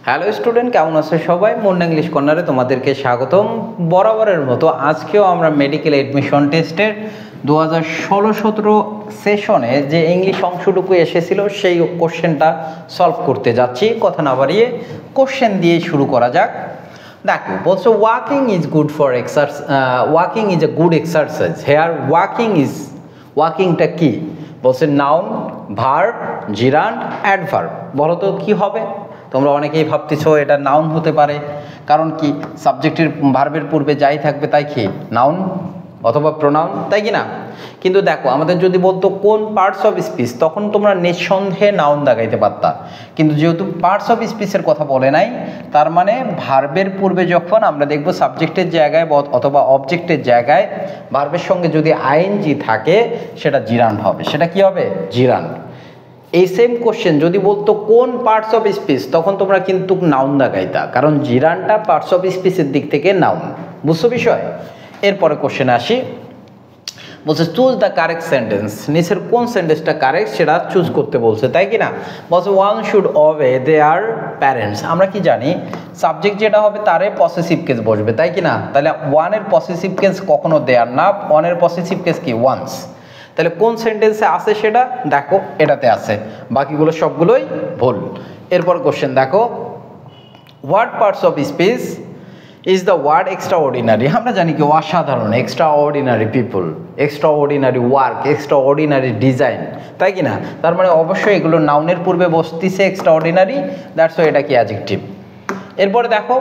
Hello student, কেমন আছো সবাই? মুন্না ইংলিশ কর্নারে তোমাদেরকে স্বাগতম। বরাবরের মতো আজকেও আমরা মেডিকেল এডমিশন টেস্টের 2016-17 সেশনে যে ইংলিশ অংশটুকু এসেছিল সেই কোশ্চেনটা সলভ করতে যাচ্ছি। কথা না বাড়িয়ে কোশ্চেন দিয়ে শুরু করা যাক। দেখো বলছো walking is good for walking is a good exercise. Here ওয়াকিংটা কি বলছে? Noun, verb, gerund, adverb. বলো তো কি হবে? তোমরা অনেকেই ভাবতেছো এটা নাউন হতে পারে, কারণ কি সাবজেক্টের ভার্বের পূর্বে যাই থাকবে তাই কি নাউন অথবা প্রোনাউন, তাই কি না? কিন্তু দেখো আমাদের যদি বলতো কোন পার্টস অফ স্পিচ, তখন তোমরা নিঃসন্দেহে নাউন দাগাইতে পারতা। কিন্তু যেহেতু পার্টস অফ স্পিচের কথা বলে নাই, তার মানে ভার্বের পূর্বে যখন আমরা দেখব সাবজেক্টের জায়গায় অথবা অবজেক্টের জায়গায় ভার্বের সঙ্গে যদি আইএনজি থাকে সেটা জিরান্ড হবে। সেটা কি হবে? জিরান্ড। এই সেম কোশ্চেন যদি বলতো কোন পার্টস অফ স্পিচ, তখন তোমরা কিন্তু নাউন দাগাইতা, কারণ জিরানটা পার্টস অফ স্পিচের দিক থেকে নাউন। বুঝছো বিষয়? এরপরে কোশ্চেনে আসি। বলছে চুজ দ্য কারেক্ট সেন্টেন্স। নিচের কোন সেন্টেন্সটা কারেক্ট সেটা চুজ করতে বলছে, তাই কি না? বলছে ওয়ান শুড ওবে দেয়ার প্যারেন্টস। আমরা কি জানি সাবজেক্ট যেটা হবে তারে পসেসিভ কেস বসবে, তাই কি না? তাহলে ওয়ানের পসেসিভ কেস কখনো দেয়ার না, ওয়ানের পসেসিভ কেস কি? ওয়ান্স। তাহলে কোন সেন্টেন্সে আছে সেটা দেখো, এটাতে আছে, বাকিগুলো সবগুলোই ভুল। এরপর কোশ্চেন দেখো, what parts of speech is the word extraordinary. আমরা জানি কি অসাধারণ, extraordinary people, extraordinary work, extraordinary design, তাই কি না? তার মানে অবশ্যই এগুলো নাউনের পূর্বে বসতিছে এক্সট্রা অর্ডিনারি, দ্যাটস ওয়াই এটা কি অ্যাডজেক্টিভ। এরপরে দেখো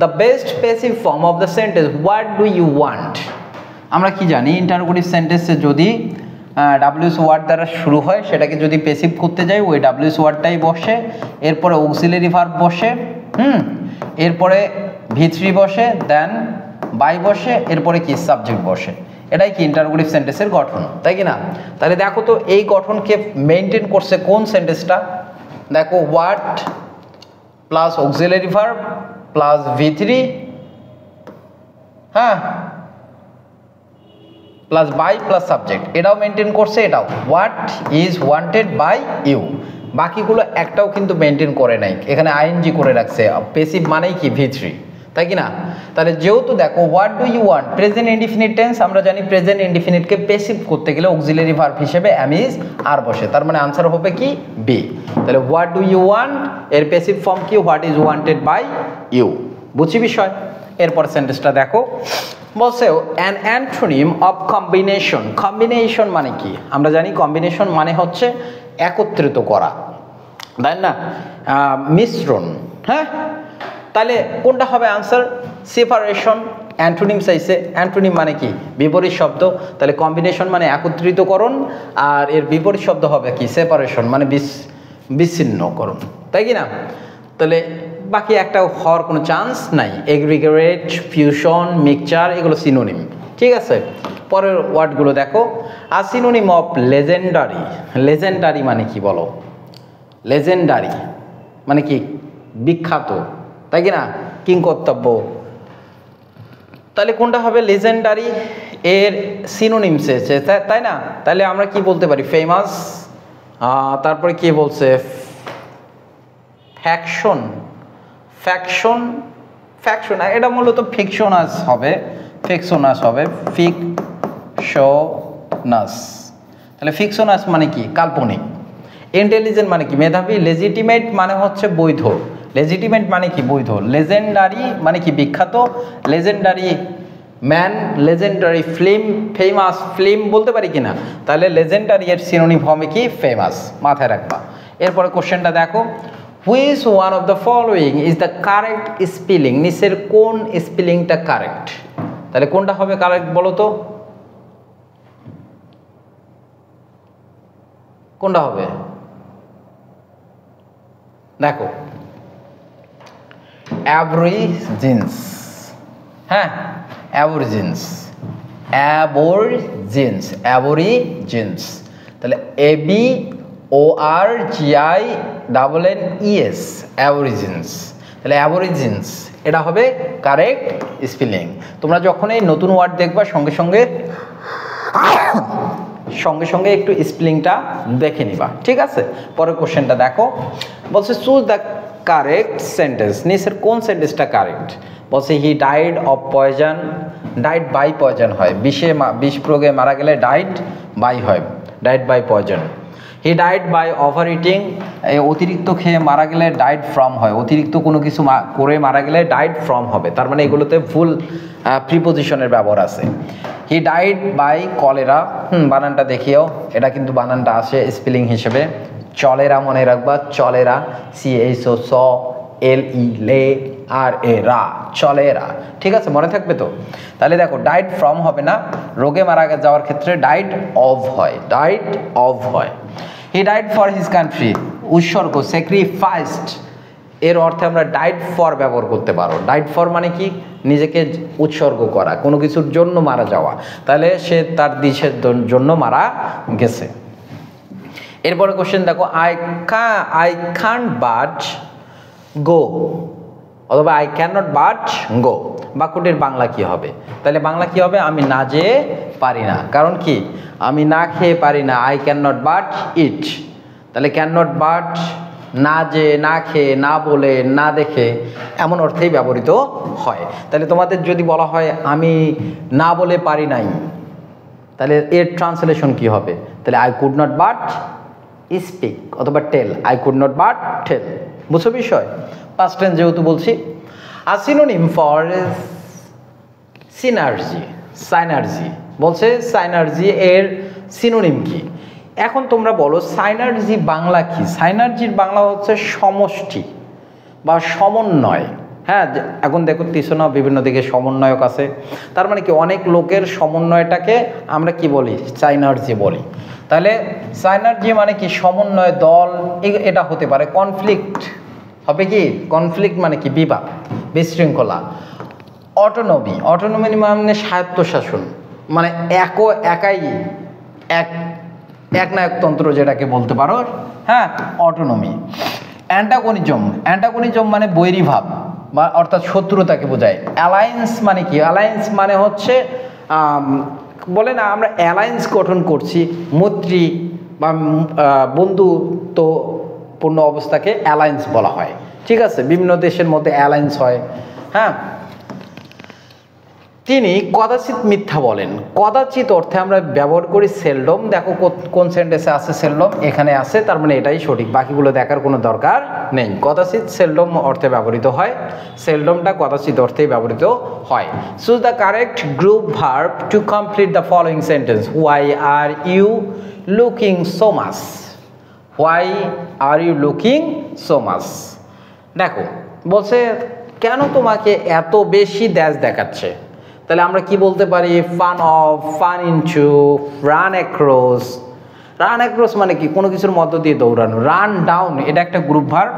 the best passive form of the sentence what do you want. আমরা কি জানি ইন্টারোগেটিভ সেন্টেন্সে যদি ডাব্লিউএস ওয়ার্ড দ্বারা শুরু হয়, সেটাকে যদি প্যাসিভ করতে যাই ওই ডাব্লিউএস ওয়ার্ডটাই বসে, এরপরে অক্সিলারি ভার্ব বসে, এরপরে V3 বসে, দেন বাই বসে, এরপরে কি সাবজেক্ট বসে। এটাই কি ইন্টারোগেটিভ সেন্টেন্সের গঠন, তাই কি না? তাহলে দেখো তো এই গঠনকে মেনটেন করছে কোন সেন্টেন্সটা? দেখো what plus auxiliary verb plus V3, হ্যাঁ, প্লাস বাই প্লাস সাবজেক্ট, এটাও মেনটেন করছে। এটাও what is wanted by you. বাকিগুলো একটাও কিন্তু মেনটেন করে নাই, এখানে আইএনজি করে রাখছে। প্যাসিভ মানেই কি? V3, তাই কি না? তাহলে যেহেতু দেখো what do you want present indefinite tense, আমরা জানি প্রেজেন্ট ইনডিফিনিটকে প্যাসিভ করতে গেলে অক্সিলারি ভার্ব হিসেবে অ্যাম ইজ আর বসে, তার মানে আনসার হবে কি? বি। তাহলে হোয়াট ডু ইউ ওয়ান্ট এর প্যাসিভ ফর্ম কি? What is wanted by you. বুঝছি বিষয়? এরপর সেন্টেন্সটা দেখো, বলছে an antonym of combination. Combination মানে কি? আমরা জানি কম্বিনেশন মানে হচ্ছে একত্রিত করা, তাই না? মিশ্রণ, হ্যাঁ। তাহলে কোনটা হবে আনসার? সেপারেশন। অ্যান্টোনিম চাইছে, অ্যান্টোনিম মানে কি? বিপরীত শব্দ। তাহলে কম্বিনেশন মানে একত্রিতকরণ, আর এর বিপরীত শব্দ হবে কি? সেপারেশন মানে বিচ্ছিন্নকরণ, তাই কি না? তাহলে বাকি একটা হওয়ার কোনো চান্স নাই। এগ্রিগেট, ফিউশন, মিক্সচার, এগুলো সিনোনিম, ঠিক আছে? পরের ওয়ার্ডগুলো দেখো, আর সিনোনিম অফ লেজেন্ডারি। লেজেন্ডারি মানে কি বলো? লেজেন্ডারি মানে কি? বিখ্যাত, তাই কি না? কিংকর্তব্য। তাহলে কোনটা হবে? লেজেন্ডারি এর সিনোনিম চেয়েছে, তাই না? তাহলে আমরা কি বলতে পারি? ফেমাস। তারপরে কি বলছে? ফ্যাকশন। ফ্যাকশন, ফ্যাকশন এটা মূলত ফিকশনাস হবে, ফিকশনাস হবে, ফিকশনাস। তাহলে ফিকশনাস মানে কি? কাল্পনিক। ইন্টেলিজেন্ট মানে কি? মেধাবী। লেজিটিমেট মানে হচ্ছে বৈধ। লেজিটিমেট মানে কি? বৈধ। লেজেন্ডারি মানে কি? বিখ্যাত। Legendary man, legendary film, famous film বলতে পারি কিনা? তাহলে লেজেন্ডারি এর সিনোনিম হবে কি? ফেমাস। মাথায় রাখবা। এরপরে কোশ্চেনটা দেখো, which one of the following is the correct spelling. নিচের কোন স্পেলিংটা কারেক্ট? তাহলে কোনটা হবে কারেক্ট বলো তো? কোনটা হবে? দেখো অ্যাবরিজিনস, হ্যাঁ, অ্যাবরিজিনস, অ্যাবরিজিনস, অ্যাবরিজিনস। তাহলে ABORGINNES, অ্যাবরিজিনস। তাহলে অ্যাবরিজিনস এটা হবে কারেক্ট স্পেলিং। তোমরা যখন এই নতুন ওয়ার্ড দেখবা সঙ্গে সঙ্গে একটু স্পেলিংটা দেখে নিবা, ঠিক আছে? পরের কোশ্চেনটা দেখো, বলছে চুজ দ্য কারেক্ট সেন্টেন্স, নিচের কোন সেন্টেন্সটা কারেক্ট? বলছে he died of poison, died by poison হয়, বিষ প্রয়োগে মারা গেলে ডাইড বাই হয়, died by poison. He died by overeating, অতিরিক্ত খেয়ে মারা গেলে ডাইড ফ্রম হয়, অতিরিক্ত কোনো কিছু করে মারা গেলে ডাইড ফ্রম হবে, তার মানে এগুলোতে ফুল প্রিপোজিশনের ব্যবহার আছে। হি ডাইড বাই কলেরা, বানানটা দেখিও, এটা কিন্তু বানানটা আসে স্পেলিং হিসেবে, চলেরা মনে রাখবা, চলেরা, CHO চলেরা, ঠিক আছে, মনে থাকবে তো? তাহলে দেখো ডাইড ফ্রম হবে না, রোগে মারা যাওয়ার ক্ষেত্রে ডাইড অফ হয়, ডাইড অফ হয়। He died for his country, উৎসর্গ, স্যাক্রিফাইসড, এর অর্থে আমরা ডাইড ফর ব্যবহার করতে পারো। ডাইড ফর মানে কি? নিজেকে উৎসর্গ করা, কোনো কিছুর জন্য মারা যাওয়া, তাহলে সে তার দেশের জন্য মারা গেছে। এরপরে কোশ্চেন দেখো, আই ক্যান্ট বাট গো, অথবা আই ক্যান নট বাট গো, বাক্যটির বাংলা কি হবে? তাহলে বাংলা কি হবে? আমি না যেয়ে পারি না, কারণ কি? আমি না খেয়ে পারি না, I can not but it, তাহলে ক্যান নট বাট না যে, না খেয়ে, না বলে, না দেখে, এমন অর্থেই ব্যবহৃত হয়। তাহলে তোমাদের যদি বলা হয় আমি না বলে পারি নাই, তাহলে এর ট্রান্সলেশন কি হবে? তাহলে I could not but speak, অথবা টেল, আই কুড নট বাট টেল, বুঝছো বিষয়? পাস্ট টেন্স যেহেতু বলছি। আর সিনোনিম ফর সিনার্জি, সাইনার্জি, বলছে সাইনার্জি এর সিনোনিম কি? এখন তোমরা বলো সাইনার্জি বাংলা কি? সাইনার্জির বাংলা হচ্ছে সমষ্টি বা সমন্বয়। হ্যাঁ, এখন দেখো তিসনা বিভিন্ন দিকে সমন্বয়ক আছে, তার মানে কি অনেক লোকের সমন্বয়টাকে আমরা কি বলি? সাইনার্জি বলি। তাহলে সাইনার্জি মানে কি? সমন্বয়, দল, এটা হতে পারে। কনফ্লিক্ট হবে কি? কনফ্লিক্ট মানে কি? বিবাদ, বিশৃঙ্খলা। অটোনমি, অটোনমি মানে স্বায়ত্তশাসন, মানে একাই একনায়কতন্ত্র যেটাকে বলতে পারো, হ্যাঁ, অটোনমি। অ্যান্টাগনিজম, অ্যান্টাগনিজম মানে বৈরীভাব বা অর্থাৎ শত্রুতাকে বোঝায়। অ্যালায়েন্স মানে কি? অ্যালায়েন্স মানে হচ্ছে বলে না আমরা অ্যালায়েন্স গঠন করছি, মৈত্রী বা বন্ধুত্বপূর্ণ অবস্থাকে অ্যালায়েন্স বলা হয়, ঠিক আছে? বিভিন্ন দেশের মধ্যে অ্যালায়েন্স হয়। হ্যাঁ, তিনি কদাচিৎ মিথ্যা বলেন, কদাচিৎ অর্থে আমরা ব্যবহার করি সেলডম। দেখো কোন সেন্টেন্সে আছে সেলডম, এখানে আছে, তার মানে এটাই সঠিক, বাকিগুলো দেখার কোনো দরকার নেই। কদাচিৎ সেলডম অর্থে ব্যবহৃত হয়, সেলডমটা কদাচিৎ অর্থেই ব্যবহৃত হয়। Choose the correct group verb to complete the following sentence. Why are you looking so much, why are you looking so much. দেখো বলছে কেন তোমাকে এত বেশি ড্যাশ দেখাচ্ছে, তাহলে আমরা কি বলতে পারি? Fun of, fun into, run across. Run across মানে কি? কোনো কিছুর মধ্য দিয়ে দৌড়ানো। রান ডাউন, এটা একটা গ্রুপ ভার্ব।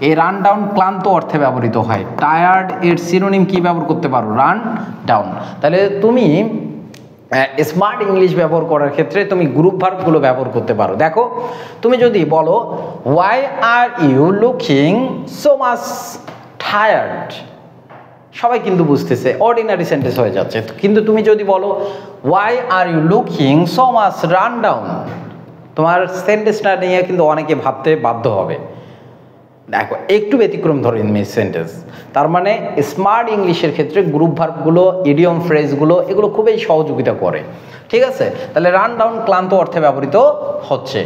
এই রান ডাউন ক্লান্ত অর্থে ব্যবহৃত হয়। টায়ার্ড এর সিনোনিম কি ব্যবহার করতে পারো? Run down. তাহলে তুমি স্মার্ট ইংলিশ ব্যবহার করার ক্ষেত্রে তুমি গ্রুপ ভার্বগুলো ব্যবহার করতে পারো। দেখো তুমি যদি বলো why are you looking so much tired, সবাই কিন্তু বুঝতেছে, অর্ডিনারি সেন্টেন্স হয়ে যাচ্ছে। কিন্তু তুমি যদি বলো why are you looking so much run down, তোমার সেন্টেন্সটা নিয়ে কিন্তু অনেকে ভাবতে বাধ্য হবে। দেখো একটু ব্যতিক্রম ধরে সেন্টেন্স, তার মানে স্মার্ট ইংলিশের ক্ষেত্রে গ্রুপ ভার্বগুলো, ইডিয়ম ফ্রেজগুলো, এগুলো খুবই সহযোগিতা করে, ঠিক আছে? তাহলে রান ডাউন ক্লান্ত অর্থে ব্যবহৃত হচ্ছে।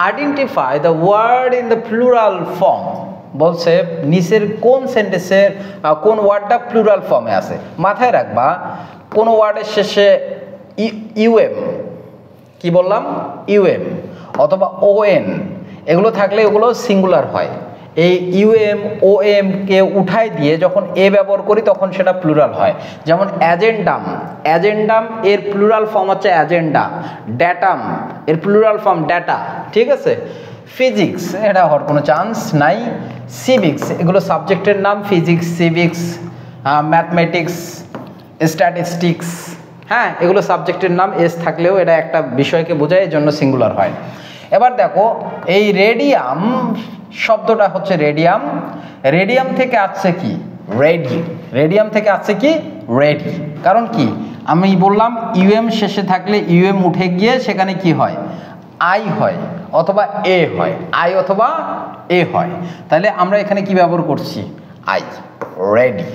Identify the word in the plural form, বলছে নিচের কোন সেন্টেন্সের কোন ওয়ার্ডটা প্লুরাল ফর্মে আছে। মাথায় রাখবা কোন ওয়ার্ডের শেষে ইউএম, কি বললাম? ইউএম অথবা ওএন, এগুলো থাকলে এগুলো সিঙ্গুলার হয়। এই ইউএম ওএম কে উঠাই দিয়ে যখন এ ব্যবহার করি তখন সেটা প্লুরাল হয়। যেমন অ্যাজেন্ডাম, অ্যাজেন্ডাম এর প্লুরাল ফর্ম হচ্ছে অ্যাজেন্ডা। ড্যাটাম এর প্লুরাল ফর্ম ড্যাটা, ঠিক আছে? ফিজিক্স, এটা হওয়ার কোনো চান্স নাই। সিভিক্স, এগুলো সাবজেক্টের নাম। ফিজিক্স, সিভিক্স, ম্যাথমেটিক্স, স্ট্যাটিস্টিক্স, হ্যাঁ, এগুলো সাবজেক্টের নাম। এস থাকলেও এটা একটা বিষয়কে বোঝায়, এই জন্য সিঙ্গুলার হয়। এবার দেখো এই রেডিয়াম শব্দটা হচ্ছে রেডিয়াম, রেডিয়াম থেকে আসছে কি? রেডি। রেডিয়াম থেকে আসছে কি? রেডি। কারণ কি? আমি বললাম ইউএম শেষে থাকলে ইউএম উঠে গিয়ে সেখানে কি হয়? আই হয়, অথবা এ হয়, আই অথবা এ হয়। তাহলে আমরা এখানে কি ব্যবহার করছি? I, ready.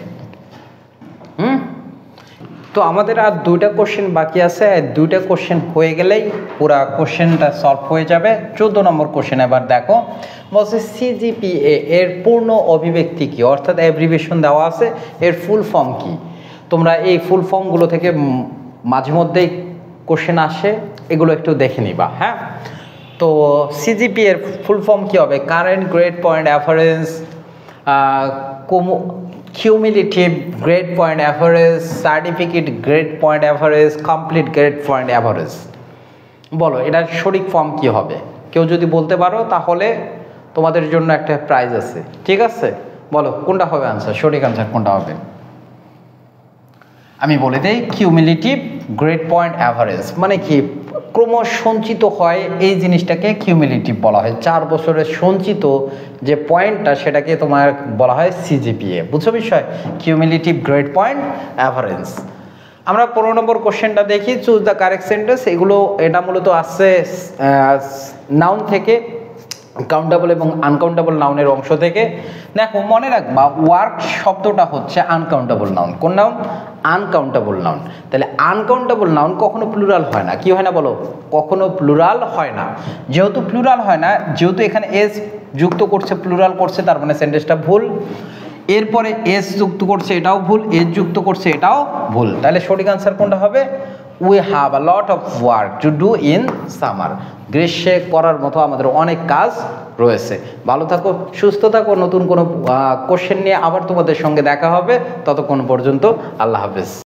তো আমাদের আর দুইটা কোশ্চেন বাকি আছে, দুইটা কোশ্চেন হয়ে গেলেই পুরা কোশ্চেনটা সলভ হয়ে যাবে। 14 নম্বর কোশ্চেন এবার দেখো, বলছে সিজিপিএ এর পূর্ণ অভিব্যক্তি কি, অর্থাৎ অ্যাব্রিভিয়েশন দেওয়া আছে, এর ফুল ফর্ম কি। তোমরা এই ফুল ফর্মগুলো থেকে মাঝে মধ্যেই কোশ্চেন আসে, এগুলো একটু দেখে নিবা। হ্যাঁ, তো সিজিপি এর ফুল ফর্ম কি হবে? Current grade point average, cumulative grade point average, certificate grade point average, complete grade point average. বলো এটার সঠিক ফর্ম কি হবে? কেউ যদি বলতে পারো তাহলে তোমাদের জন্য একটা প্রাইজ আছে, ঠিক আছে? বলো কোনটা হবে আনসার, সঠিক আনসার কোনটা হবে? আমি বলে দিই, কিউমিলেটিভ গ্রেড পয়েন্ট অ্যাভারেজ মানে কি? ক্রমশ সঞ্চিত হয় এই জিনিসটাকে কিউমিলেটিভ বলা হয়। 4 বছরের সঞ্চিত যে পয়েন্টটা সেটাকে তোমার বলা হয় সিজিপিএ। বুঝছো বিষয়? Cumulative grade point average. আমরা 15 নম্বর কোশ্চেনটা দেখি, চুজ দ্য কারেক্ট সেন্টেন্স। এটা মূলত আসছে নাউন থেকে, কাউন্টেবল এবং আনকাউন্টেবল নাউনের অংশ থেকে। দেখো মনে রাখবা, ওয়ার্ক শব্দটা হচ্ছে আনকাউন্টেবল নাউন। কোন নাউন? Uncountable noun. তাহলে আনকাউন্টেবল নাউন কখনো প্লুরাল হয় না। কি হয় না বলো? কখনো প্লুরাল হয় না। যেহেতু প্লুরাল হয় না, যেহেতু এখানে এস যুক্ত করছে, প্লুরাল করছে, তার মানে সেন্টেন্সটা ভুল। এরপরে এস যুক্ত করছে, এটাও ভুল। এস যুক্ত করছে, এটাও ভুল। তাহলে সঠিক আনসার কোনটা হবে? We have a lot of work to do in summer. গ্রীষ্মে করার মতো আমাদের অনেক কাজ রয়েছে। ভালো থাকো, সুস্থ থাকো। নতুন কোনো কোশ্চেন নিয়ে আবার তোমাদের সঙ্গে দেখা হবে। ততক্ষণ পর্যন্ত আল্লাহ হাফেজ।